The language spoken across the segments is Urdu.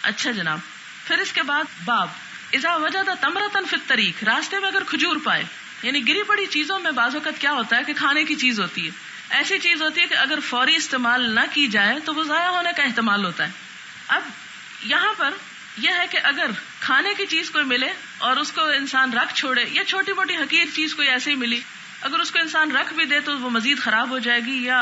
اچھا جناب، پھر اس کے بعد باب اذا وجد تمرۃ فی الطریق، راستے میں اگر کھجور پائے. یعنی گری پڑی چیزوں میں بعض اوقات کیا ہوتا ہے کہ کھانے کی چیز ہوتی ہے، ایسی چیز ہوتی ہے کہ اگر فوری استعمال نہ کی جائے تو وہ ضائع ہونے کا احتمال ہوتا ہے. اب یہاں پر یہ ہے کہ اگر کھانے کی چیز کوئی ملے اور اس کو انسان رکھ چھوڑے، یا چھوٹی موٹی حقیر چیز کوئی ایسے ہی ملی، اگر اس کو انسان رکھ بھی دے تو وہ مزید خراب ہو جائے گی، یا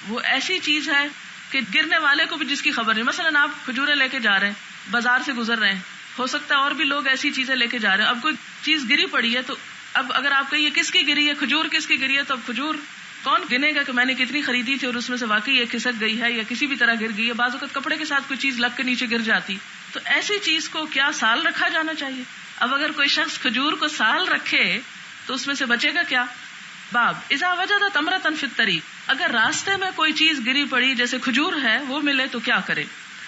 وہ ایسی چیز ہے کہ گرنے والے کو بھی جس کی خبر نہیں. مثلا آپ کھجورے لے کے جا رہے ہیں، بازار سے گزر رہے ہیں، ہو سکتا ہے اور بھی لوگ ایسی چیزیں لے کے جا رہے ہیں، اب کوئی چیز گری پڑی ہے تو اب اگر آپ کہیے کس کی گری ہے، کھجور کس کی گری ہے، تو اب کھجور کون گنے گا کہ میں نے کتنی خریدی تھی اور اس میں سے واقعی یہ کھسک گئی ہے یا کسی بھی طرح گر گئی ہے. بعض اوقات کپڑے کے ساتھ کوئی چیز لگ کے نیچے گر جاتی، تو ایسی چیز کو کیا سال رکھا جانا چاہیے؟ اب اگر کوئی شخص کھجور کو سال رکھے تو اس میں سے بچے گا کیا؟ باب اذا وجد تمرۃ فی الطریق، اگر راستے میں کوئی چیز گری پڑی جیسے کھجور ہے وہ ملے تو کیا کرے؟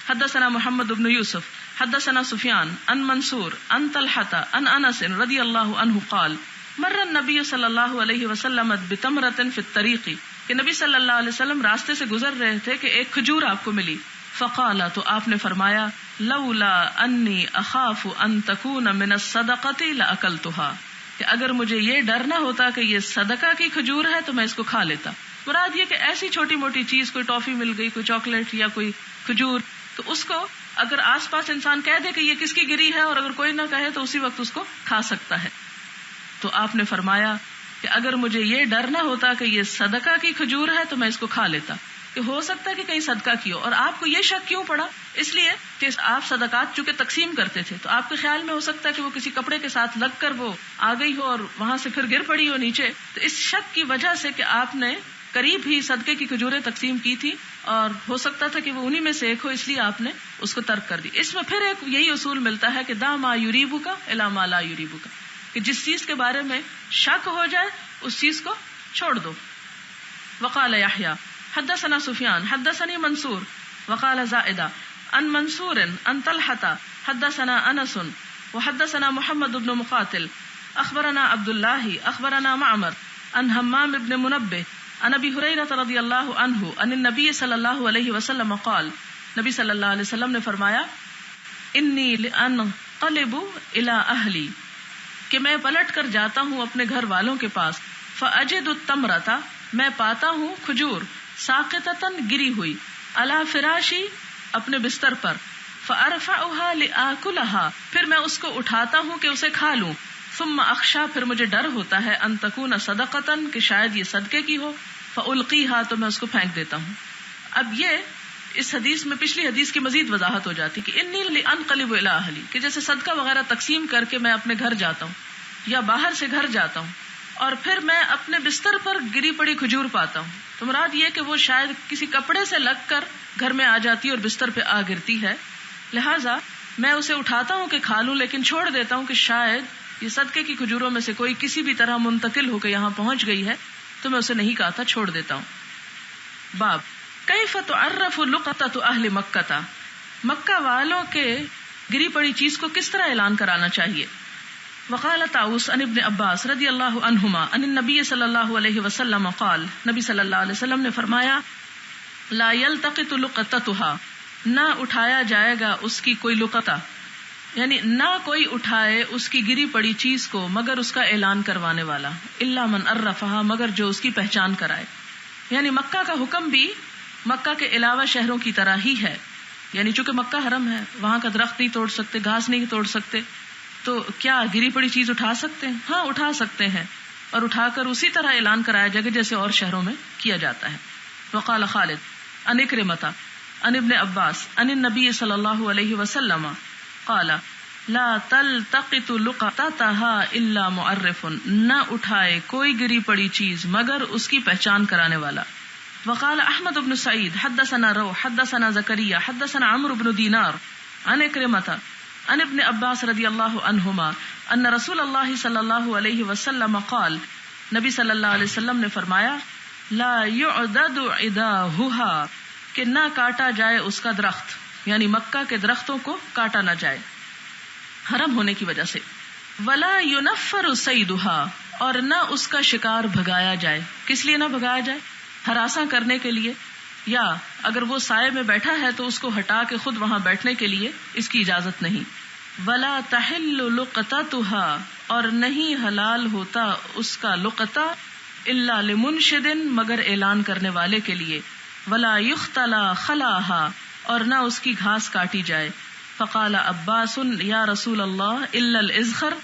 حدثنا محمد بن یوسف حدثنا سفیان عن منصور عن طلحۃ عن انس رضی اللہ عنہ قال مر النبی صلی اللہ علیہ وسلم بتمرۃ فی الطریق، کہ نبی صلی اللہ علیہ وسلم راستے سے گزر رہے تھے کہ ایک کھجور آپ کو ملی. فقال، تو آپ نے فرمایا لولا انی اخاف ان تکون من الصدقۃ لاکلتها، کہ اگر مجھے یہ ڈر نہ ہوتا کہ یہ صدقہ کی کھجور ہے تو میں اس کو کھا لیتا. مراد یہ کہ ایسی چھوٹی موٹی چیز، کوئی ٹافی مل گئی، کوئی چاکلیٹ یا کوئی کھجور، تو اس کو اگر آس پاس انسان کہہ دے کہ یہ کس کی گری ہے اور اگر کوئی نہ کہے تو اسی وقت اس کو کھا سکتا ہے. تو آپ نے فرمایا کہ اگر مجھے یہ ڈر نہ ہوتا کہ یہ صدقہ کی کھجور ہے تو میں اس کو کھا لیتا، کہ ہو سکتا ہے کہ کہیں صدقہ کی ہو. اور آپ کو یہ شک کیوں پڑا؟ اس لیے کہ آپ صدقات چونکہ تقسیم کرتے تھے تو آپ کے خیال میں ہو سکتا ہے کہ وہ کسی کپڑے کے ساتھ لگ کر وہ آ گئی ہو اور وہاں سے پھر گر پڑی ہو نیچے. تو اس شک کی وجہ سے کہ آپ نے قریب ہی صدقے کی کھجوریں تقسیم کی تھی اور ہو سکتا تھا کہ وہ انہی میں سے ایک ہو، اس لیے آپ نے اس کو ترک کر دی. اس میں پھر ایک یہی اصول ملتا ہے کہ دا ما یریبک الی ما لا یریبک، کہ جس چیز کے بارے میں شک ہو جائے اس چیز کو چھوڑ دو. وقال یحییٰ حدثنا سفیان حدثنی منصور وقال زائدہ عن منصور عن طلحۃ حدثنا انس وحدثنا محمد بن مقاتل اخبرنا عبد الله اخبرنا معمر عن حمام بن منبه عن ابی ہریرہ رضی اللہ عنہ عن النبی صلی اللہ علیہ وسلم قال، نبی صلی اللہ علیہ وسلم نے فرمایا انی لانقلب الی اہلی، کہ میں پلٹ کر جاتا ہوں اپنے گھر والوں کے پاس. فاجد التمرۃ، میں پاتا ہوں کھجور، ساقطۃ گری ہوئی، علی فراشی، اپنے بستر پر. فارفعها لاکلها، پھر میں اس کو اٹھاتا ہوں کہ اسے کھا لوں. ثم اخشى، پھر مجھے ڈر ہوتا ہے، ان تکون صدقۃ، کہ شاید یہ صدقے کی ہو. فالقیها، تو میں اس کو پھینک دیتا ہوں. اب یہ اس حدیث میں پچھلی حدیث کی مزید وضاحت ہو جاتی کہ انی لانقلب الی اہلی، کہ جیسے صدقہ وغیرہ تقسیم کر کے میں اپنے گھر جاتا ہوں یا باہر سے گھر جاتا ہوں اور پھر میں اپنے بستر پر گری پڑی کھجور پاتا ہوں، تو مراد یہ کہ وہ شاید کسی کپڑے سے لگ کر گھر میں آ جاتی ہے اور بستر پہ آ گرتی ہے، لہٰذا میں اسے اٹھاتا ہوں کہ کھا لوں، لیکن چھوڑ دیتا ہوں کہ شاید یہ صدقے کی کھجوروں میں سے کوئی کسی بھی طرح منتقل ہو کے یہاں پہنچ گئی ہے، تو میں اسے نہیں کھاتا، چھوڑ دیتا ہوں. باب کیف تعرف لقطۃ اہل مکہ، مکہ والوں کے گری پڑی چیز کو کس طرح اعلان کرانا چاہیے. وقال طاؤس عن ابن عباس رضی اللہ عنہما عن النبی صلی اللہ علیہ وسلم قال، نبی صلی اللہ علیہ وسلم نے فرمایا لا یلتقط لقطتها، نہ اٹھایا جائے گا اس کی کوئی لقطہ، یعنی نہ کوئی اٹھائے اس کی گری پڑی چیز کو مگر اس کا اعلان کروانے والا، الا من عرفها، مگر جو اس کی پہچان کرائے. یعنی مکہ کا حکم بھی مکہ کے علاوہ شہروں کی طرح ہی ہے، یعنی چونکہ مکہ حرم ہے، وہاں کا درخت نہیں توڑ سکتے، گھاس نہیں توڑ سکتے، تو کیا گری پڑی چیز اٹھا سکتے ہیں؟ ہاں اٹھا سکتے ہیں، اور اٹھا کر اسی طرح اعلان کرایا جائے گا جیسے اور شہروں میں کیا جاتا ہے. وقال خالد عن اکرمۃ عن ابن عباس عن النبی صلی اللہ علیہ وسلم قال لا تلتقط لقطتها الا معرف، نہ اٹھائے کوئی گری پڑی چیز مگر اس کی پہچان کرانے والا. وقال احمد بن سعید حدثنا روح حدثنا زکریا حدثنا عمرو بن دینار عن اکرمۃ عن ابن عباس رضی اللہ عنہما ان رسول اللہ صلی اللہ علیہ وسلم قال، نبی صلی اللہ علیہ وسلم نے فرمایا لا يعدد عداهها، کہ نہ کاٹا جائے اس کا درخت، یعنی مکہ کے درختوں کو کاٹا نہ جائے حرم ہونے کی وجہ سے. ولا ينفر صيدها، اور نہ اس کا شکار بھگایا جائے. کس لیے نہ بھگایا جائے؟ ہراساں کرنے کے لیے. یا اگر وہ سائے میں بیٹھا ہے تو اس کو ہٹا کے خود وہاں بیٹھنے کے لیے اس کی اجازت نہیں. ولا تحل لقطتها، اور نہیں حلال ہوتا اس کا لقطہ الا لمنشد، مگر اعلان کرنے والے کے لیے. ولا یختلا خلاها، اور نہ اس کی گھاس کاٹی جائے. فقال عباس یا رسول اللہ الا الازخر،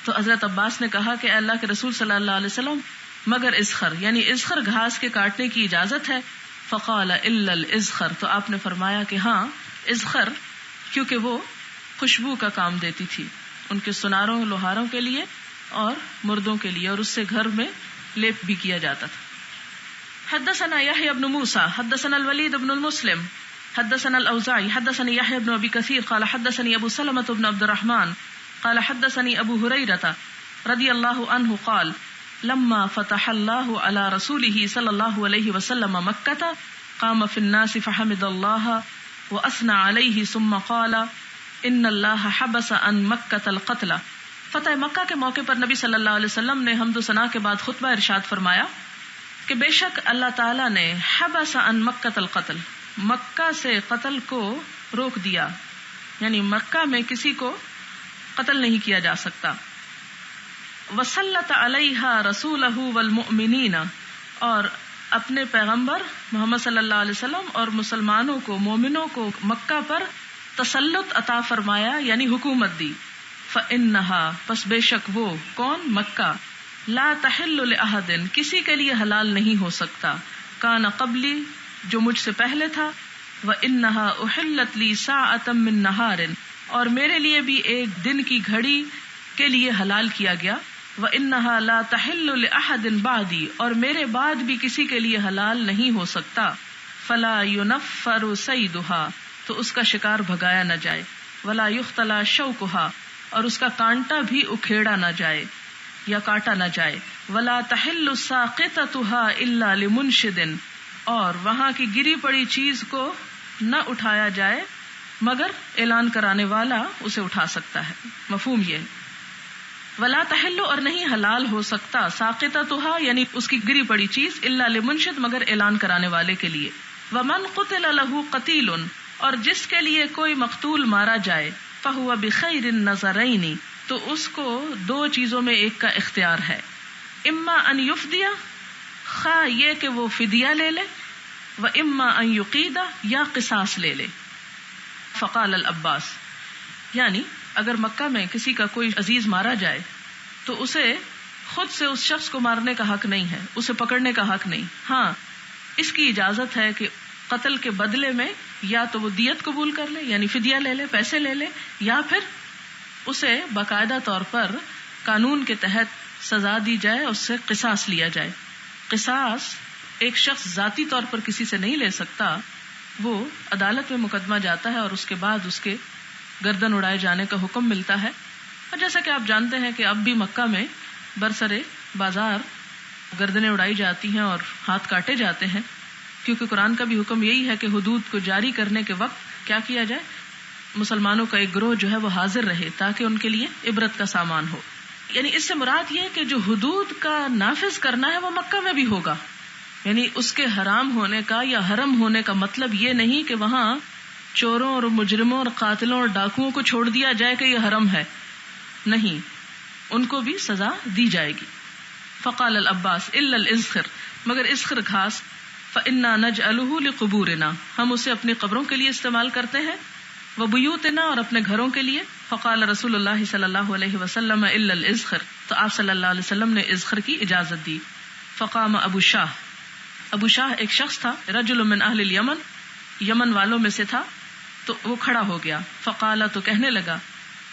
تو حضرت عباس نے کہا کہ اللہ کے رسول صلی اللہ علیہ وسلم مگر ازخر، یعنی ازخر گھاس کے کاٹنے کی اجازت ہے. فقال الا الازخر، تو آپ نے فرمایا کہ ہاں ازخر، کیونکہ وہ خوشبو کا کام دیتی تھی ان کے سناروں لوہاروں کے لیے اور مردوں کے لیے، اور اس سے گھر میں لیپ بھی کیا جاتا تھا. حدثنا يحيى بن موسى حدثنا الوليد بن المسلم حدثنا الأوزاعي حدثني يحيى بن أبي كثير قال حدثني أبو سلمة بن عبد الرحمن قال حدثني أبو هريرة رضي الله عنه قال لما فتح الله على رسوله صلى الله عليه وسلم مكة قام في الناس فحمد الله وأثنى عليه ثم قال إن الله حبس عن مكة القتل. فتح مکہ کے موقع پر نبی صلی اللہ علیہ وسلم نے حمد و ثنا کے بعد خطبہ ارشاد فرمایا کہ بے شک اللہ تعالیٰ نے حبس عن مکۃ القتل، مکہ سے قتل کو روک دیا، یعنی مکہ میں کسی کو قتل نہیں کیا جا سکتا. وسلط علیہا رسولہ والمؤمنین، اور اپنے پیغمبر محمد صلی اللہ علیہ وسلم اور مسلمانوں کو، مومنوں کو مکہ پر تسلط عطا فرمایا، یعنی حکومت دی. فإنہا، پس بے شک وہ کون، مکہ، لا تحل لأحد، کسی کے لیے حلال نہیں ہو سکتا، کان قبلی، جو مجھ سے پہلے تھا، وإنہا احلت لی ساعۃ من نہار، اور میرے لیے بھی ایک دن کی گھڑی کے لیے حلال کیا گیا. وإنہا لا تحل لأحد بعدی، اور میرے بعد بھی کسی کے لیے حلال نہیں ہو سکتا. فلا ينفر صیدها، تو اس کا شکار بھگایا نہ جائے. ولا يختلى شوکها، اور اس کا کانٹا بھی اکھیڑا نہ جائے یا کاٹا نہ جائے. ولا تحل ساقطتها الا لمنشد، اور وہاں کی گری پڑی چیز کو نہ اٹھایا جائے مگر اعلان کرانے والا اسے اٹھا سکتا ہے. مفہوم یہ ہے. ولا تحل، اور نہیں حلال ہو سکتا، ساقطتها یعنی اس کی گری پڑی چیز، الا لمنشد مگر اعلان کرانے والے کے لیے. ومن قتل له قتیل، اور جس کے لیے کوئی مقتول مارا جائے، فہو بخیر النظرین، تو اس کو دو چیزوں میں ایک کا اختیار ہے. اما ان یفدیہ، خواہ یہ کہ وہ فدیہ لے لے، و اما ان یقیدہ، یا قصاص لے لے. فقال العباس، یعنی اگر مکہ میں کسی کا کوئی عزیز مارا جائے تو اسے خود سے اس شخص کو مارنے کا حق نہیں ہے، اسے پکڑنے کا حق نہیں. ہاں اس کی اجازت ہے کہ قتل کے بدلے میں یا تو وہ دیت قبول کر لے، یعنی فدیہ لے لے، پیسے لے لے، یا پھر اسے باقاعدہ طور پر قانون کے تحت سزا دی جائے، اس سے قصاص لیا جائے. قصاص ایک شخص ذاتی طور پر کسی سے نہیں لے سکتا، وہ عدالت میں مقدمہ جاتا ہے اور اس کے بعد اس کے گردن اڑائے جانے کا حکم ملتا ہے. اور جیسا کہ آپ جانتے ہیں کہ اب بھی مکہ میں برسرے بازار گردنیں اڑائی جاتی ہیں اور ہاتھ کاٹے جاتے ہیں، کیونکہ قرآن کا بھی حکم یہی ہے کہ حدود کو جاری کرنے کے وقت کیا کیا جائے، مسلمانوں کا ایک گروہ جو ہے وہ حاضر رہے تاکہ ان کے لیے عبرت کا سامان ہو. یعنی اس سے مراد یہ کہ جو حدود کا نافذ کرنا ہے وہ مکہ میں بھی ہوگا. یعنی اس کے حرام ہونے کا یا حرم ہونے کا مطلب یہ نہیں کہ وہاں چوروں اور مجرموں اور قاتلوں اور ڈاکوؤں کو چھوڑ دیا جائے کہ یہ حرم ہے، نہیں، ان کو بھی سزا دی جائے گی. فقال العباس الا الازخر، مگر ازخر گھاس، فإنا نجعله لقبورنا، ہم اسے اپنی قبروں کے لیے استعمال کرتے ہیں، وبیوتنا، اور اپنے گھروں کے لیے. فقال رسول اللہ صلی اللہ علیہ وسلم الا الازخر، تو آپ صلی اللہ علیہ وسلم نے ازخر کی اجازت دی. فقام ابو شاہ، ابو شاہ ایک شخص تھا، رجل من اہل الیمن، یمن والوں میں سے تھا، تو وہ کھڑا ہو گیا. فقال، تو کہنے لگا،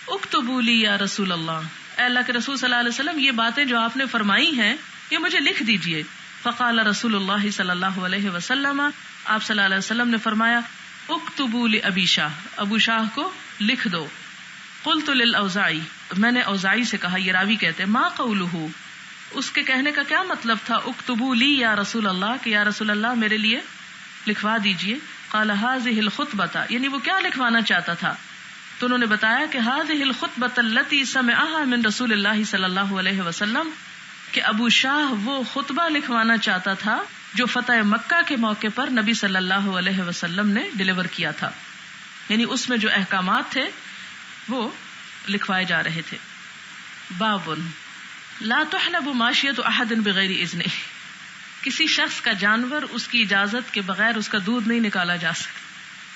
اکتبوا لی یا رسول اللہ، اے اللہ کے رسول صلی اللہ علیہ وسلم، یہ باتیں جو آپ نے فرمائی ہیں یہ مجھے لکھ دیجئے. فقال رسول اللہ صلی اللہ علیہ وسلم، آپ صلی اللہ علیہ وسلم نے فرمایا، اکتبوا لابی شاہ، ابو شاہ کو لکھ دو. قلت للاوزاعی، میں نے اوزاعی سے کہا، یہ راوی کہتے ما قولہ، اس کے کہنے کا کیا مطلب تھا، اکتبوا لی یا رسول اللہ، کہ یا رسول اللہ میرے لیے لکھوا دیجئے. قال هذه الخطبة، یعنی وہ کیا لکھوانا چاہتا تھا، تو انہوں نے بتایا کہ هذه الخطبة التي سمعها من رسول اللہ صلی اللہ علیہ وسلم، کہ ابو شاہ وہ خطبہ لکھوانا چاہتا تھا جو فتح مکہ کے موقع پر نبی صلی اللہ علیہ وسلم نے ڈیلیور کیا تھا، یعنی اس میں جو احکامات تھے وہ لکھوائے جا رہے تھے۔ باب لا تحلب ماشیۃ احد بغیر اذنہ، کسی شخص کا جانور اس کی اجازت کے بغیر اس کا دودھ نہیں نکالا جا سکتا،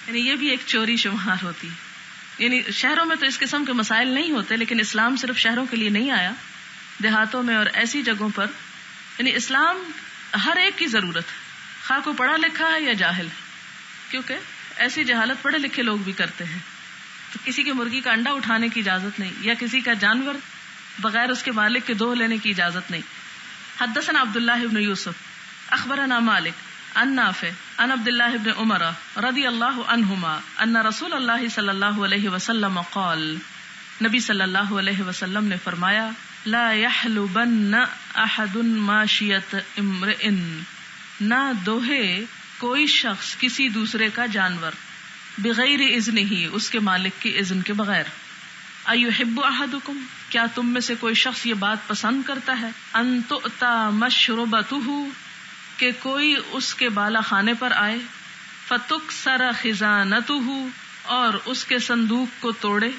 یعنی یہ بھی ایک چوری شمار ہوتی ہے۔ یعنی شہروں میں تو اس قسم کے مسائل نہیں ہوتے، لیکن اسلام صرف شہروں کے لیے نہیں آیا، دیہاتوں میں اور ایسی جگہوں پر یعنی اسلام ہر ایک کی ضرورت ہے، خواہ کو پڑھا لکھا ہے یا جاہل ہے، کیونکہ ایسی جہالت پڑھے لکھے لوگ بھی کرتے ہیں۔ تو کسی کی مرغی کا انڈا اٹھانے کی اجازت نہیں، یا کسی کا جانور بغیر اس کے مالک کے دوہ لینے کی اجازت نہیں۔ حدثنا عبداللہ بن یوسف اخبرنا مالک عن نافع عن عبداللہ بن عمر رضی اللہ عنہما ان رسول اللہ صلی اللہ علیہ وسلم قال، نبی صلی اللہ علیہ وسلم نے فرمایا، لا يحلبن احد ماشیت امرئ، نہ دوہے کوئی شخص کسی دوسرے کا جانور، بغیر اذن ہی، اس کے مالک کی اذن کے بغیر۔ ایحب احدکم، کیا تم میں سے کوئی شخص یہ بات پسند کرتا ہے، ان تؤتی مشربتہ، کہ کوئی اس کے بالا خانے پر آئے، فتکسر خزانتہ، اور اس کے صندوق کو توڑے،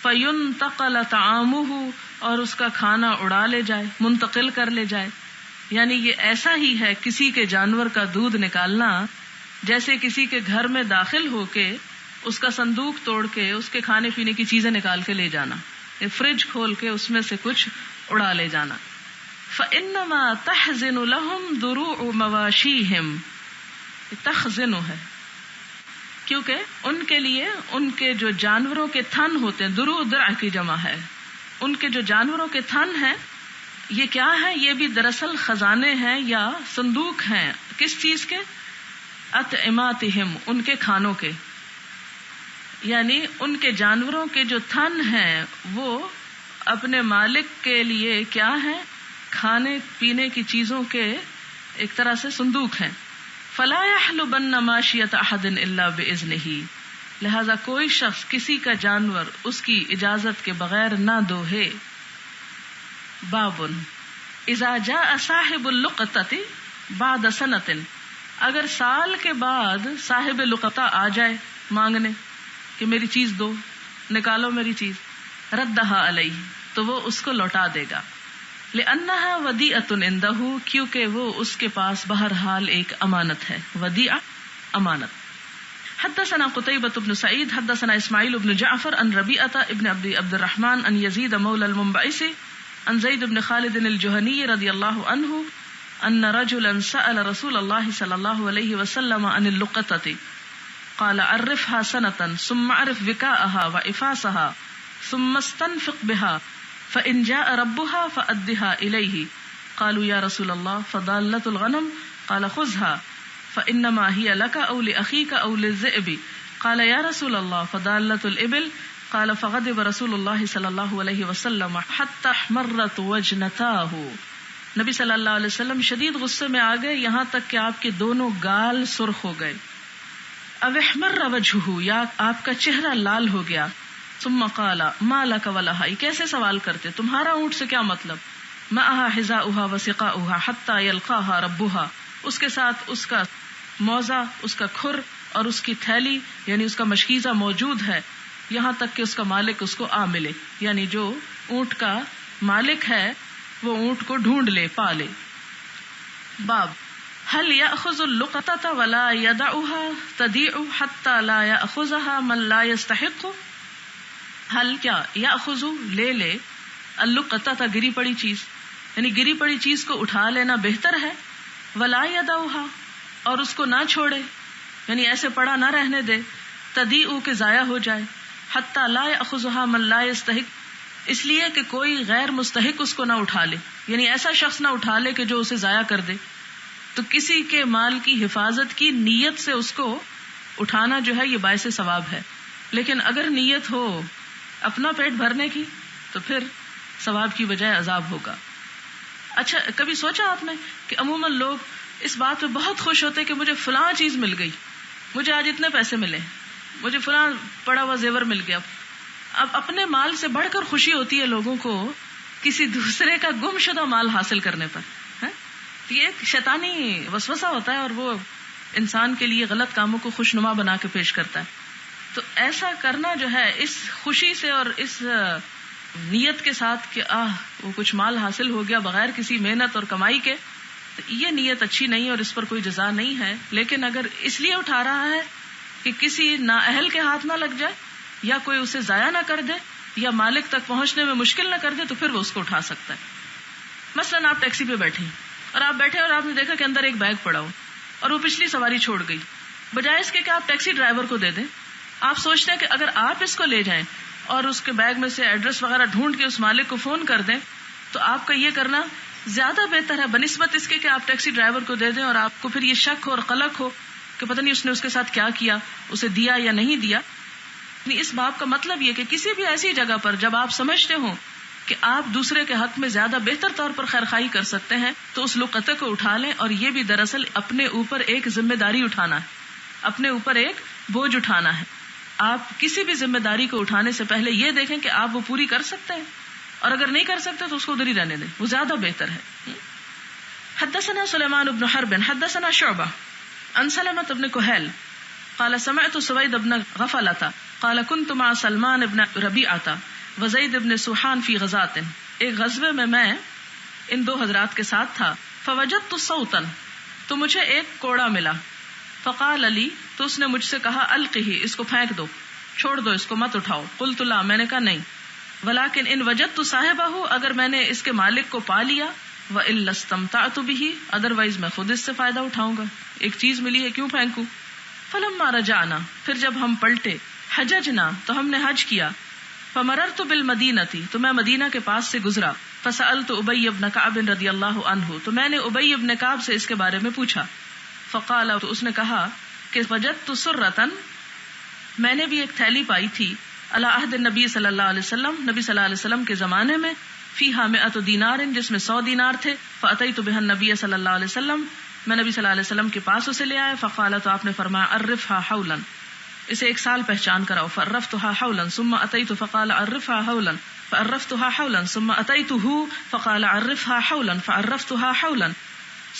فینتقل طعامہ، اور اس کا کھانا اڑا لے جائے، منتقل کر لے جائے۔ یعنی یہ ایسا ہی ہے کسی کے جانور کا دودھ نکالنا جیسے کسی کے گھر میں داخل ہو کے اس کا صندوق توڑ کے اس کے کھانے پینے کی چیزیں نکال کے لے جانا، فریج کھول کے اس میں سے کچھ اڑا لے جانا۔ فَإِنَّمَا تَحْزِنُ لَهُمْ دُرُوعُ مَوَاشِيهِمْ، تخزن ہے کیونکہ ان کے لیے ان کے جو جانوروں کے تھن ہوتے ہیں، دروع درع کی جمع ہے، ان کے جو جانوروں کے تھن ہیں یہ کیا ہے؟ یہ بھی دراصل خزانے ہیں یا صندوق ہیں، کس چیز کے؟ اطعماتہم، ان کے کھانوں کے، یعنی ان کے جانوروں کے جو تھن ہیں وہ اپنے مالک کے لیے کیا ہے؟ کھانے پینے کی چیزوں کے ایک طرح سے صندوق ہیں۔ فلا يحلبن ماشیۃ احد الا باذنہ، لہذا کوئی شخص کسی کا جانور اس کی اجازت کے بغیر نہ دوہے۔ باب اذا جاء صاحب اللقطۃ بعد سنۃ، اگر سال کے بعد صاحب لقطہ آ جائے مانگنے کہ میری چیز دو، نکالو میری چیز، ردھا علیہ، تو وہ اس کو لوٹا دے گا، لأنها ودیعۃ عندہ، کیونکہ وہ اس کے پاس بہرحال ایک امانت ہے، ودیعہ امانت۔ حدثنا قتيبة بن سعيد حدثنا اسماعيل بن جعفر عن ربيعة ابن عبد الرحمن عن يزيد مولى المنبعث عن زيد بن خالد الجهني رضي الله عنه ان رجلا سأل رسول الله صلى الله عليه وسلم عن اللقطة قال عرفها سنة ثم عرف وكاءها وإفاسها ثم استنفق بها فإن جاء ربها فأدها إليه قالوا يا رسول الله فضالة الغنم قال خذها فإنما هي لك أو لأخيك أو للذئب قال يا رسول الله فضالة الإبل قال فغضب رسول الله صلى الله عليه وسلم حتى احمرت وجنتاه، نبی صلی اللہ علیہ وسلم شدید غصے میں آ گئے یہاں تک کہ آپ کے دونوں گال سرخ ہو گئے، او احمر وجهه، یا آپ کا چہرہ لال ہو گیا، ثم قال ما لك ولها، یہ کیسے سوال کرتے تمہارا اونٹ سے کیا مطلب، معها حذاؤها وسقاؤها حتى يلقاها ربها، اس کے ساتھ اس کا موزہ، اس کا کھر اور اس کی تھیلی یعنی اس کا مشکیزہ موجود ہے یہاں تک کہ اس کا مالک اس کو آ ملے، یعنی جو اونٹ کا مالک ہے وہ اونٹ کو ڈھونڈ لے، پا لے۔ باب هل يأخذ اللقطة ولا يدعها تضيع حتى لا يأخذها من لا يستحق، حل کیا یاخذ لے لے اللقطۃ گری پڑی چیز، یعنی گری پڑی چیز کو اٹھا لینا بہتر ہے، ولا یدعها، اور اس کو نہ چھوڑے، یعنی ایسے پڑا نہ رہنے دے، تضیع کہ ضائع ہو جائے، حتی لا یاخذها من لا یستحق، اس لیے کہ کوئی غیر مستحق اس کو نہ اٹھا لے، یعنی ایسا شخص نہ اٹھا لے کہ جو اسے ضائع کر دے۔ تو کسی کے مال کی حفاظت کی نیت سے اس کو اٹھانا جو ہے یہ باعث ثواب ہے، لیکن اگر نیت ہو اپنا پیٹ بھرنے کی تو پھر ثواب کی بجائے عذاب ہوگا۔ اچھا کبھی سوچا آپ نے کہ عموماً لوگ اس بات پہ بہت خوش ہوتے کہ مجھے فلاں چیز مل گئی، مجھے آج اتنے پیسے ملے، مجھے فلاں پڑا ہوا زیور مل گیا۔ اب اپنے مال سے بڑھ کر خوشی ہوتی ہے لوگوں کو کسی دوسرے کا گم شدہ مال حاصل کرنے پر، یہ ایک شیطانی وسوسہ ہوتا ہے اور وہ انسان کے لیے غلط کاموں کو خوشنما بنا کے پیش کرتا ہے. تو ایسا کرنا جو ہے اس خوشی سے اور اس نیت کے ساتھ کہ وہ کچھ مال حاصل ہو گیا بغیر کسی محنت اور کمائی کے، تو یہ نیت اچھی نہیں اور اس پر کوئی جزا نہیں ہے. لیکن اگر اس لیے اٹھا رہا ہے کہ کسی نااہل کے ہاتھ نہ لگ جائے یا کوئی اسے ضائع نہ کر دے یا مالک تک پہنچنے میں مشکل نہ کر دے تو پھر وہ اس کو اٹھا سکتا ہے. مثلاً آپ ٹیکسی پہ بیٹھے اور آپ بیٹھے اور آپ نے دیکھا کہ اندر ایک بیگ پڑا ہو اور وہ پچھلی سواری چھوڑ گئی. بجائے اس کے کہ آپ ٹیکسی ڈرائیور کو دے دیں، آپ سوچتے ہیں کہ اگر آپ اس کو لے جائیں اور اس کے بیگ میں سے ایڈریس وغیرہ ڈھونڈ کے اس مالک کو فون کر دیں تو آپ کا یہ کرنا زیادہ بہتر ہے بنسبت اس کے کہ آپ ٹیکسی ڈرائیور کو دے دیں اور آپ کو پھر یہ شک ہو اور قلق ہو کہ پتہ نہیں اس نے اس کے ساتھ کیا کیا، اسے دیا یا نہیں دیا. اس باب کا مطلب یہ کہ کسی بھی ایسی جگہ پر جب آپ سمجھتے ہوں کہ آپ دوسرے کے حق میں زیادہ بہتر طور پر خیرخواہی کر سکتے ہیں تو اس لقطے کو اٹھا لیں. اور یہ بھی دراصل اپنے اوپر ایک ذمہ داری اٹھانا ہے، اپنے اوپر ایک بوجھ اٹھانا ہے. آپ کسی بھی ذمہ داری کو اٹھانے سے پہلے یہ دیکھیں کہ آپ وہ پوری کر سکتے ہیں، اور اگر نہیں کر سکتے تو اس کو ادھر ہی رہنے دیں، وہ زیادہ بہتر ہے. حدثنا سلیمان بن حرب حدثنا شعبہ عن سلمة بن كهيل قال سمعت سويد بن غفلة قال كنت مع سلمان بن ربيعة وزید بن سوحان فی غزات. ایک غزوے میں ان دو حضرات کے ساتھ تھا. فوجدت صوتا، تو مجھے ایک کوڑا ملا. فقال علی، تو اس نے مجھ سے کہا القہ، اس کو پھینک دو، چھوڑ دو، اس کو مت اٹھاؤ. قلت لا، میں نے کہا نہیں. ولکن ان وجدت صاحبہ، اگر میں نے اس کے مالک کو پا لیا، والا استمتعت به، ادروائز میں خود اس سے فائدہ اٹھاؤں گا، ایک چیز ملی ہے کیوں پھینکوں. فلما رجعنا، پھر جب ہم پلٹے، حججنا، تو ہم نے حج کیا. فمررت بالمدینہ، تو میں مدینہ کے پاس سے گزرا. فسألت ابی بن کعب رضی اللہ عنہ، تو میں نے ابی بن کعب سے اس کے بارے میں پوچھا. فقال، تو اس نے کہا کہ وجدت سرۃ، میں نے بھی ایک تھیلی پائی تھی، علی عہد النبی صلی اللہ علیہ وسلم، نبی صلی اللہ علیہ وسلم کے زمانے میں، فیہا 100 دینار، جس میں 100 دینار تھے. فاتیت بها النبی صلی اللہ علیہ وسلم، میں نبی صلی اللہ علیہ وسلم کے پاس اسے لے آیا. فقال، تو آپ نے فرمایا عرفها حولا، اسے 1 سال پہچان کراؤ. فعرفتها حولا ثم اتيت فقال عرفها حولا فعرفتها حولا ثم اتيته فقال عرفها حولا فعرفتها حولا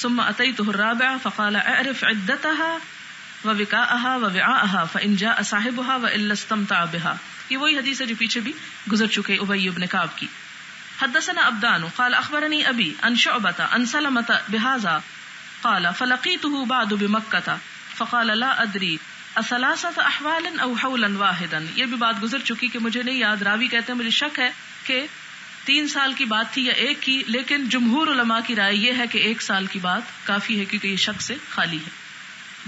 ثم اتيته الرابع فقال اعرف عدتها ووقاءها ووعاءها فان جاء صاحبها والا استمتع بها. یہ وہی حدیث ہے جو پیچھے بھی گزر چکے ابی بن کعب کی. حدثنا ابدان قال اخبرني ابي عن شعبة عن سلمة بهذا قال فلقيته بعد بمكة فقال لا ادري اثلاثة احوال او حولا واحدا. یہ بھی بات گزر چکی کہ مجھے نہیں یاد، راوی کہتے ہیں مجھے شک ہے کہ 3 سال کی بات تھی یا 1 کی، لیکن جمہور علماء کی رائے یہ ہے کہ 1 سال کی بات کافی ہے کیونکہ یہ شک سے خالی ہے.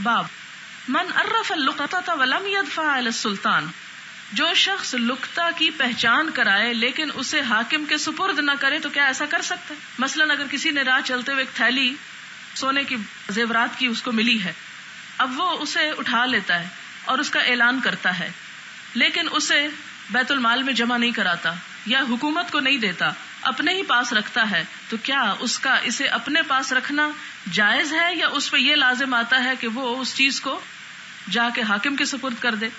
باب من عرف اللقطة ولم يدفع على السلطان، جو شخص لقطہ کی پہچان کرائے لیکن اسے حاکم کے سپرد نہ کرے تو کیا ایسا کر سکتا ہے؟ مثلاً اگر کسی نے راہ چلتے ہوئے ایک تھیلی سونے کی زیورات کی اس کو ملی ہے، اب وہ اسے اٹھا لیتا ہے اور اس کا اعلان کرتا ہے، لیکن اسے بیت المال میں جمع نہیں کراتا یا حکومت کو نہیں دیتا، اپنے ہی پاس رکھتا ہے، تو کیا اس کا اسے اپنے پاس رکھنا جائز ہے یا اس پہ یہ لازم آتا ہے کہ وہ اس چیز کو جا کے حاکم کے سپرد کر دے؟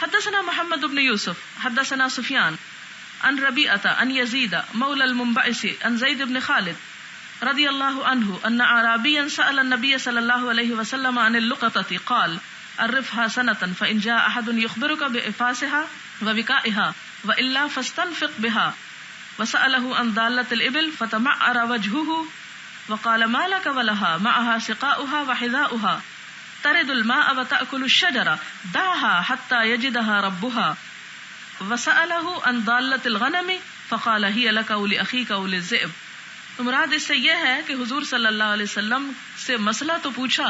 حدثنا محمد بن یوسف حدثنا سفیان عن ربیعة عن یزید مولى المنبعث عن زید بن خالد رضی اللہ عنہ ان اعرابیا سأل النبی صلی اللہ علیہ وسلم عن اللقطة قال عرفها سنة فإن جاء أحد يخبرك بإفاسها ووقائها وإلا فاستنفق بها. وسأله عن ضالة الإبل فتمعر وجهه وقال ما لك ولها معها سقاؤها وحذاؤها ترد الماء وتأكل الشجرة دعها حتى يجدها ربها. وسأله عن ضالة الغنم فقال هي لك ولأخيك وللذئب. تو مراد اس سے یہ ہے کہ حضور صلی اللہ علیہ وسلم سے مسئلہ تو پوچھا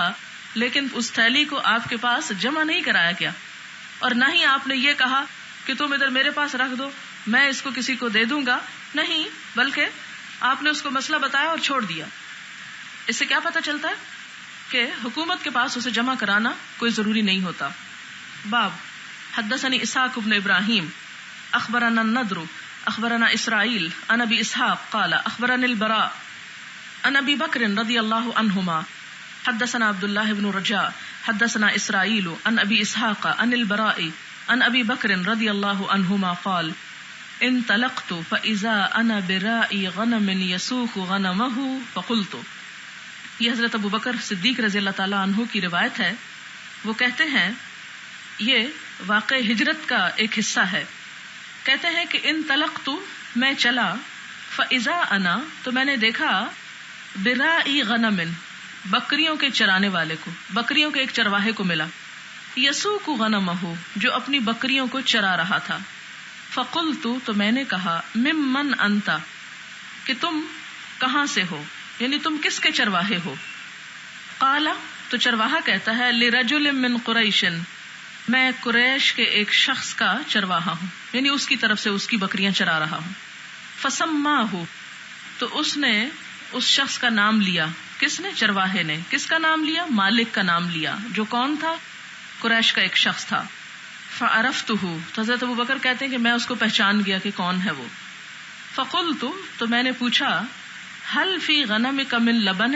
لیکن اس تھیلی کو آپ کے پاس جمع نہیں کرایا گیا، اور نہ ہی آپ نے یہ کہا کہ تم ادھر میرے پاس رکھ دو میں اس کو کسی کو دے دوں گا، نہیں، بلکہ آپ نے اس کو مسئلہ بتایا اور چھوڑ دیا. اس سے کیا پتہ چلتا ہے کہ حکومت کے پاس اسے جمع کرانا کوئی ضروری نہیں ہوتا. باب حدثني اسحاق بن ابراہیم اخبرنا النضر اخبرنا اسرائیل عن ابی اسحاق قال اخبرني البراء عن ابی بکر رضی اللہ عنہما حدثنا عبد الله بن رجاء حدثنا اسرائیل عن ابی اسحاق عن البراء عن ابی بکر رضی اللہ عنہما قال انطلقت فاذا انا برائی غنم يسوق غنمه فقلت. یہ حضرت ابو بکر صدیق رضی اللہ تعالیٰ عنہ کی روایت ہے. وہ کہتے ہیں یہ واقع ہجرت کا ایک حصہ ہے. کہتے ہیں کہ ان طلقت میں چلا فاذا انا تو میں نے دیکھا برائی غنم بکریوں کے چرانے والے کو, بکریوں کے ایک چرواہے کو ملا. یسوق غنمہ جو اپنی بکریوں کو چرا رہا تھا. فقلت تو میں نے کہا ممن انت کہ تم کہاں سے ہو, یعنی تم کس کے چرواہے ہو. قال تو چرواہا کہتا ہے لرجل من قریش میں قریش کے ایک شخص کا چرواہا ہوں, یعنی اس کی طرف سے اس کی بکریاں چرا رہا ہوں. فسماہ تو اس نے اس شخص کا نام لیا. کس نے؟ چرواہے نے. کس کا نام لیا؟ مالک کا نام لیا, جو کون تھا؟ قریش کا ایک شخص تھا. فعرفتہ تو حضرت ابو بکر کہتے ہیں کہ میں اس کو پہچان گیا کہ کون ہے وہ. فقلت تو میں نے پوچھا هل فی غنمک من لبن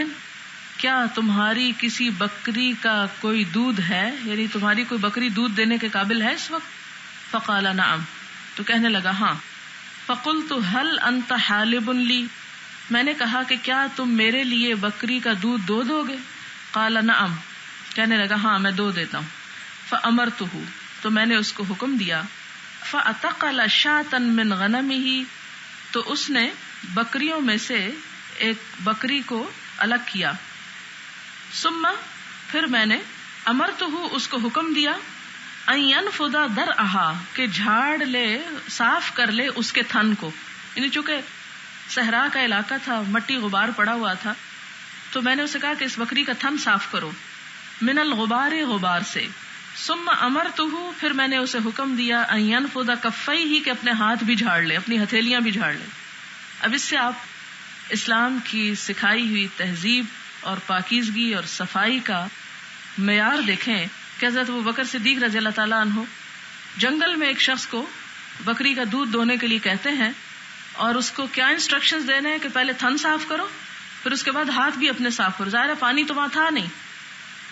کیا تمہاری کسی بکری کا کوئی دودھ ہے, یعنی تمہاری کوئی بکری دودھ دینے کے قابل ہے اس وقت؟ فقال نعم تو کہنے لگا ہاں. فقلت هل انت حالب لی میں نے کہا کہ کیا تم میرے لیے بکری کا دودھ دو گے؟ قال نعم کہنے لگا ہاں میں دو دیتا ہوں. فامرتہ تو میں نے اس کو حکم دیا. فاتقل شاة من غنمہ تو اس نے بکریوں میں سے ایک بکری کو الگ کیا. ثم پھر میں نے امرتہ اس کو حکم دیا ان ينفض درعہا کہ جھاڑ لے, صاف کر لے اس کے تھن کو. یعنی چونکہ صحرا کا علاقہ تھا, مٹی غبار پڑا ہوا تھا, تو میں نے اسے کہا کہ اس بکری کا تھن صاف کرو من الغبار غبار سے. ثم امرتہ پھر میں نے اسے حکم دیا ان ينفض کفیہ کہ اپنے ہاتھ بھی جھاڑ لے, اپنی ہتھیلیاں بھی جھاڑ لے. اب اس سے آپ اسلام کی سکھائی ہوئی تہذیب اور پاکیزگی اور صفائی کا معیار دیکھیں کہ حضرت ابو بکر صدیق رضی اللہ تعالیٰ عنہ جنگل میں ایک شخص کو بکری کا دودھ دونے کے لیے کہتے ہیں, اور اس کو کیا انسٹرکشنز دینے ہیں کہ پہلے تھن صاف کرو, پھر اس کے بعد ہاتھ بھی اپنے صاف کرو. ظاہر ہے پانی تو وہاں تھا نہیں,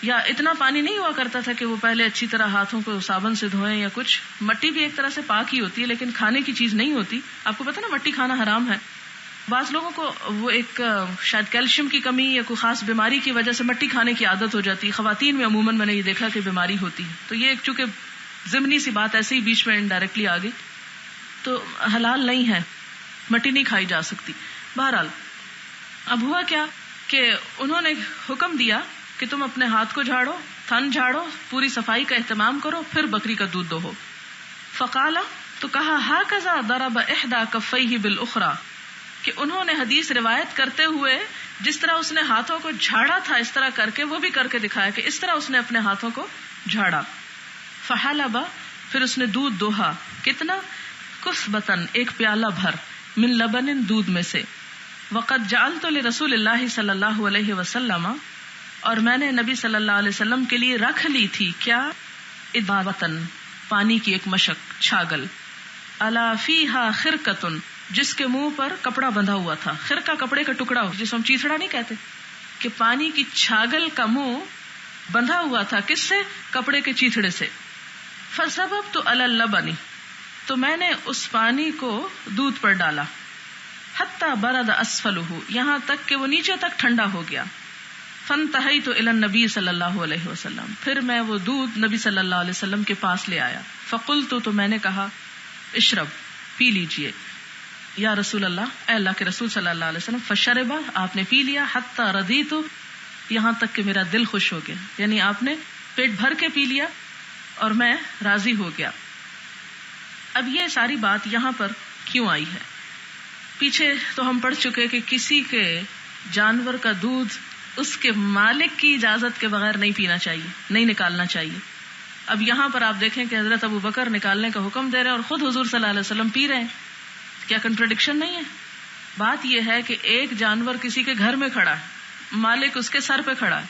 یا اتنا پانی نہیں ہوا کرتا تھا کہ وہ پہلے اچھی طرح ہاتھوں کو صابن سے دھوئیں یا کچھ. مٹی بھی ایک طرح سے پاک ہی ہوتی ہے لیکن کھانے کی چیز نہیں ہوتی. آپ کو پتا نا مٹی کھانا حرام ہے. بعض لوگوں کو وہ ایک شاید کیلشیم کی کمی یا کوئی خاص بیماری کی وجہ سے مٹی کھانے کی عادت ہو جاتی ہے. خواتین میں عموماً میں نے یہ دیکھا کہ بیماری ہوتی ہے, تو یہ ایک چونکہ ضمنی سی بات ایسے ہی بیچ میں انڈائریکٹلی آ گئی, تو حلال نہیں ہے, مٹی نہیں کھائی جا سکتی. بہرحال اب ہوا کیا کہ انہوں نے حکم دیا کہ تم اپنے ہاتھ کو جھاڑو, تھن جھاڑو, پوری صفائی کا اہتمام کرو, پھر بکری کا دودھ دو. فقالا تو کہا ہاکذا ضرب احدى کفیہ بالاخرى کہ انہوں نے حدیث روایت کرتے ہوئے جس طرح اس نے ہاتھوں کو جھاڑا تھا اس طرح کر کے وہ بھی کر کے دکھایا کہ اس طرح اس نے اپنے ہاتھوں کو جھاڑا. فحلب پھر اس نے دودھ دوہا. کتنا؟ کسبتن ایک پیالہ بھر, من لبن دودھ میں سے. وقد جعلت لرسول اللہ صلی اللہ علیہ وسلم اور میں نے نبی صلی اللہ علیہ وسلم کے لیے رکھ لی تھی کیا؟ ادابتن پانی کی ایک مشک, چھاگل. الا فیہا خرقۃ جس کے منہ پر کپڑا بندھا ہوا تھا. خرقہ کپڑے کا ٹکڑا جس ہم چیتڑا نہیں کہتے, کہ پانی کی چھاگل کا منہ بندھا ہوا تھا. کس سے؟ کپڑے کے چیتڑے سے. فسببت علی اللبن تو میں نے اس پانی کو دودھ پر ڈالا. حتی برد اسفلہ یہاں تک کہ وہ نیچے تک ٹھنڈا ہو گیا. فانتہیت الی النبی صلی اللہ علیہ وسلم پھر میں وہ دودھ نبی صلی اللہ علیہ وسلم کے پاس لے آیا. فقلت تو میں نے کہا اشرب پی لیجئے یا رسول اللہ, اے اللہ کے رسول صلی اللہ علیہ وسلم. فشربا آپ نے پی لیا. حتی رضیت یہاں تک کہ میرا دل خوش ہو گیا, یعنی آپ نے پیٹ بھر کے پی لیا اور میں راضی ہو گیا. اب یہ ساری بات یہاں پر کیوں آئی ہے؟ پیچھے تو ہم پڑھ چکے کہ کسی کے جانور کا دودھ اس کے مالک کی اجازت کے بغیر نہیں پینا چاہیے, نہیں نکالنا چاہیے. اب یہاں پر آپ دیکھیں کہ حضرت ابو بکر نکالنے کا حکم دے رہے ہیں اور خود حضور صلی اللہ علیہ وسلم پی رہے ہیں. کیا کنٹرڈکشن نہیں ہے؟ بات یہ ہے کہ ایک جانور کسی کے گھر میں کھڑا ہے, مالک اس کے سر پہ کھڑا ہے,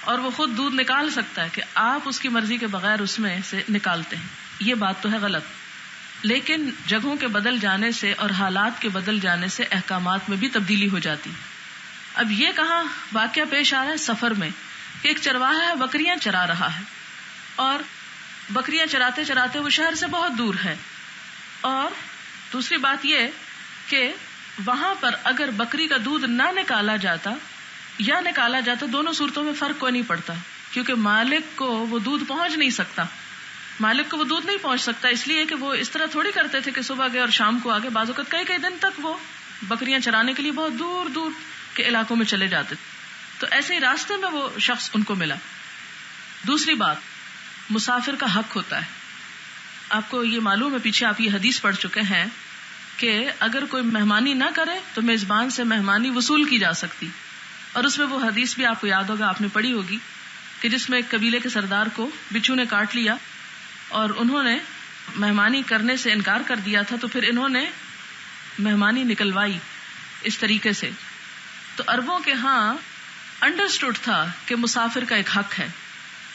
اور وہ خود دودھ نکال سکتا ہے کہ آپ اس کی مرضی کے بغیر اس میں سے نکالتے ہیں. یہ بات تو ہے غلط. لیکن جگہوں کے بدل جانے سے اور حالات کے بدل جانے سے احکامات میں بھی تبدیلی ہو جاتی. اب یہ کہاں واقعہ پیش آ رہا ہے؟ سفر میں, کہ ایک چرواہا ہے, بکریاں چرا رہا ہے, اور بکریاں چراتے چراتے وہ شہر سے بہت دور ہے. اور دوسری بات یہ کہ وہاں پر اگر بکری کا دودھ نہ نکالا جاتا یا نکالا جاتا، دونوں صورتوں میں فرق کوئی نہیں پڑتا، کیونکہ مالک کو وہ دودھ پہنچ نہیں سکتا. مالک کو وہ دودھ نہیں پہنچ سکتا اس لیے کہ وہ اس طرح تھوڑی کرتے تھے کہ صبح گئے اور شام کو آگے. بعض اوقات کئی دن تک وہ بکریاں چرانے کے لیے بہت دور دور کے علاقوں میں چلے جاتے تھے. تو ایسے ہی راستے میں وہ شخص ان کو ملا. دوسری بات، مسافر کا حق ہوتا ہے. آپ کو یہ معلوم ہے، پیچھے آپ یہ حدیث پڑھ چکے ہیں کہ اگر کوئی مہمانی نہ کرے تو میزبان سے مہمانی وصول کی جا سکتی. اور اس میں وہ حدیث بھی آپ کو یاد ہوگا، آپ نے پڑھی ہوگی، کہ جس میں ایک قبیلے کے سردار کو بچھو نے کاٹ لیا اور انہوں نے مہمانی کرنے سے انکار کر دیا تھا، تو پھر انہوں نے مہمانی نکلوائی اس طریقے سے. تو عربوں کے ہاں انڈرسٹوڈ تھا کہ مسافر کا ایک حق ہے.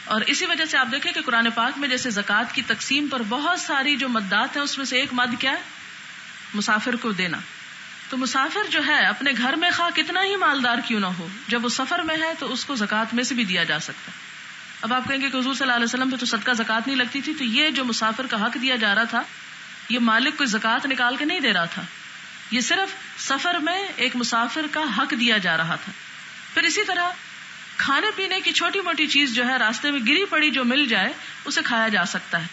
اور اسی وجہ سے آپ دیکھیں کہ قرآن پاک میں جیسے زکوٰۃ کی تقسیم پر بہت ساری جو مدات ہیں، اس میں سے ایک مد کیا ہے؟ مسافر کو دینا. تو مسافر جو ہے اپنے گھر میں خواہ کتنا ہی مالدار کیوں نہ ہو، جب وہ سفر میں ہے تو اس کو زکوٰۃ میں سے بھی دیا جا سکتا ہے. اب آپ کہیں گے کہ حضور صلی اللہ علیہ وسلم پہ تو صدقہ زکوٰۃ نہیں لگتی تھی، تو یہ جو مسافر کا حق دیا جا رہا تھا، یہ مالک کوئی زکوٰۃ نکال کے نہیں دے رہا تھا، یہ صرف سفر میں ایک مسافر کا حق دیا جا رہا تھا. پھر اسی طرح کھانے پینے کی چھوٹی موٹی چیز جو ہے راستے میں گری پڑی جو مل جائے اسے کھایا جا سکتا ہے.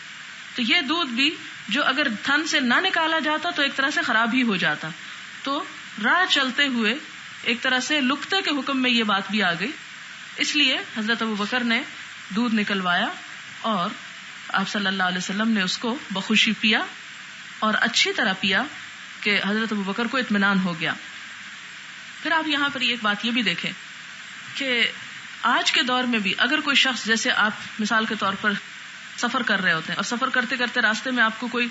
تو یہ دودھ بھی جو اگر تھن سے نہ نکالا جاتا تو ایک طرح سے خراب ہی ہو جاتا. تو راہ چلتے ہوئے ایک طرح سے لقطے کے حکم میں یہ بات بھی آ گئی. اس لیے حضرت ابوبکر نے دودھ نکلوایا اور آپ صلی اللہ علیہ وسلم نے اس کو بخوشی پیا اور اچھی طرح پیا کہ حضرت ابوبکر کو اطمینان ہو گیا. پھر آپ یہاں پر ایک بات یہ بھی دیکھیں کہ آج کے دور میں بھی اگر کوئی شخص، جیسے آپ مثال کے طور پر سفر کر رہے ہوتے ہیں اور سفر کرتے کرتے راستے میں آپ کو کوئی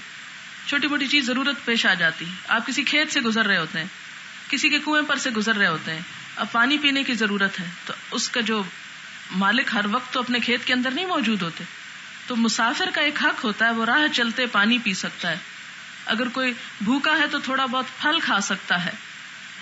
چھوٹی موٹی چیز ضرورت پیش آ جاتی، آپ کسی کھیت سے گزر رہے ہوتے ہیں، کسی کے کنویں پر سے گزر رہے ہوتے ہیں، اب پانی پینے کی ضرورت ہے، تو اس کا جو مالک ہر وقت تو اپنے کھیت کے اندر نہیں موجود ہوتے، تو مسافر کا ایک حق ہوتا ہے، وہ راہ چلتے پانی پی سکتا ہے. اگر کوئی بھوکا ہے تو تھوڑا بہت پھل کھا سکتا ہے.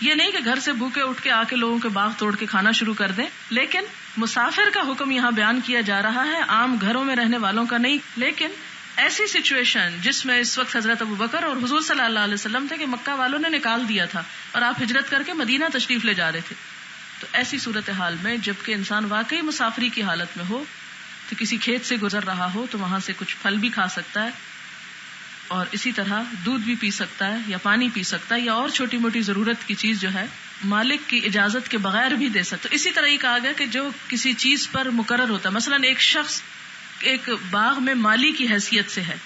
یہ نہیں کہ گھر سے بھوکے اٹھ کے آ کے لوگوں کے باغ توڑ کے کھانا شروع کر دیں، لیکن مسافر کا حکم یہاں بیان کیا جا رہا ہے، عام گھروں میں رہنے والوں کا نہیں. لیکن ایسی سچویشن جس میں اس وقت حضرت ابوبکر اور حضور صلی اللہ علیہ وسلم تھے کہ مکہ والوں نے نکال دیا تھا اور آپ ہجرت کر کے مدینہ تشریف لے جا رہے تھے، تو ایسی صورتحال میں جبکہ انسان واقعی مسافری کی حالت میں ہو، تو کسی کھیت سے گزر رہا ہو تو وہاں سے کچھ پھل بھی کھا سکتا ہے اور اسی طرح دودھ بھی پی سکتا ہے یا پانی پی سکتا ہے یا اور چھوٹی موٹی ضرورت کی چیز جو ہے مالک کی اجازت کے بغیر بھی دے سکتا. اسی طرح یہ کہا گیا کہ جو کسی چیز پر مقرر ہوتا ہے، مثلا ایک شخص ایک باغ میں مالی کی حیثیت سے ہے،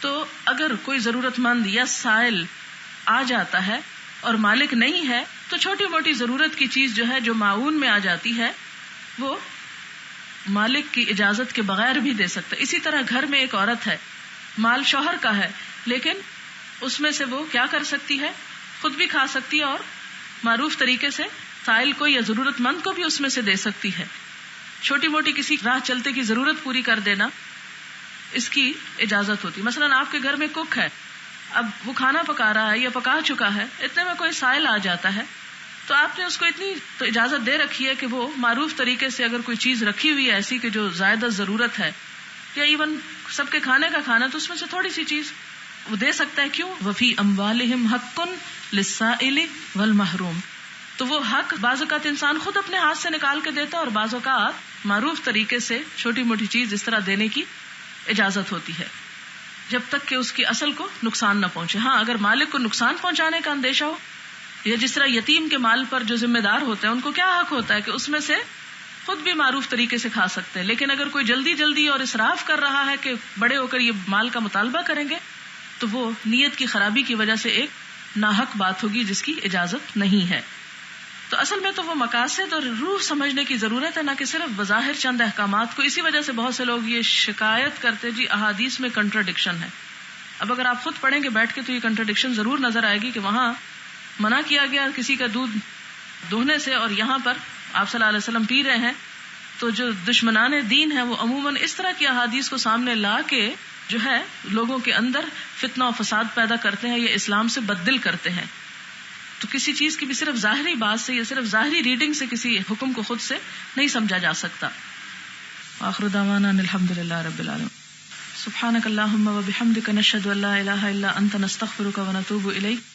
تو اگر کوئی ضرورت مند یا سائل آ جاتا ہے اور مالک نہیں ہے تو چھوٹی موٹی ضرورت کی چیز جو ہے جو معاون میں آ جاتی ہے وہ مالک کی اجازت کے بغیر بھی دے سکتا ہے. اسی طرح گھر میں ایک عورت ہے، مال شوہر کا ہے، لیکن اس میں سے وہ کیا کر سکتی ہے، خود بھی کھا سکتی ہے اور معروف طریقے سے سائل کو یا ضرورت مند کو بھی اس میں سے دے سکتی ہے. چھوٹی موٹی کسی راہ چلتے کی ضرورت پوری کر دینا اس کی اجازت ہوتی. مثلا آپ کے گھر میں کک ہے، اب وہ کھانا پکا رہا ہے یا پکا چکا ہے، اتنے میں کوئی سائل آ جاتا ہے تو آپ نے اس کو اتنی تو اجازت دے رکھی ہے کہ وہ معروف طریقے سے اگر کوئی چیز رکھی ہوئی ہے ایسی کہ جو زائدہ ضرورت ہے یا ایون سب کے کھانے کا کھانا، تو اس میں سے تھوڑی سی چیز وہ دے سکتا ہے. کیوں؟ وفی اموالہم حق للسائل والمحروم. تو وہ حق بعض اوقات انسان خود اپنے ہاتھ سے نکال کے دیتا اور بعض اوقات معروف طریقے سے چھوٹی موٹی چیز اس طرح دینے کی اجازت ہوتی ہے جب تک کہ اس کی اصل کو نقصان نہ پہنچے. ہاں اگر مالک کو نقصان پہنچانے کا اندیشہ ہو، یا جس طرح یتیم کے مال پر جو ذمہ دار ہوتے ہیں ان کو کیا حق ہوتا ہے کہ اس میں سے خود بھی معروف طریقے سے کھا سکتے ہیں، لیکن اگر کوئی جلدی اور اسراف کر رہا ہے کہ بڑے ہو کر یہ مال کا مطالبہ کریں گے تو وہ نیت کی خرابی کی وجہ سے ایک ناحق بات ہوگی جس کی اجازت نہیں ہے. تو اصل میں تو وہ مقاصد اور روح سمجھنے کی ضرورت ہے، نہ کہ صرف بظاہر چند احکامات کو. اسی وجہ سے بہت سے لوگ یہ شکایت کرتے جی احادیث میں کنٹراڈکشن ہے. اب اگر آپ خود پڑھیں گے بیٹھ کے تو یہ کنٹراڈکشن ضرور نظر آئے گی کہ وہاں منع کیا گیا کسی کا دودھ دوہنے سے اور یہاں پر آپ صلی اللہ علیہ وسلم پی رہے ہیں. تو جو دشمنان دین ہیں وہ عموماً اس طرح کی احادیث کو سامنے لا کے جو ہے لوگوں کے اندر فتنہ و فساد پیدا کرتے ہیں یا اسلام سے بددل کرتے ہیں. تو کسی چیز کی بھی صرف ظاہری بات سے یا صرف ظاہری ریڈنگ سے کسی حکم کو خود سے نہیں سمجھا جا سکتا. آخر دعوانا الحمد للہ رب العالمین. سبحانک اللہم و بحمدک نشہد ان لا الہ الا انت نستغفرک و نتوب الیک.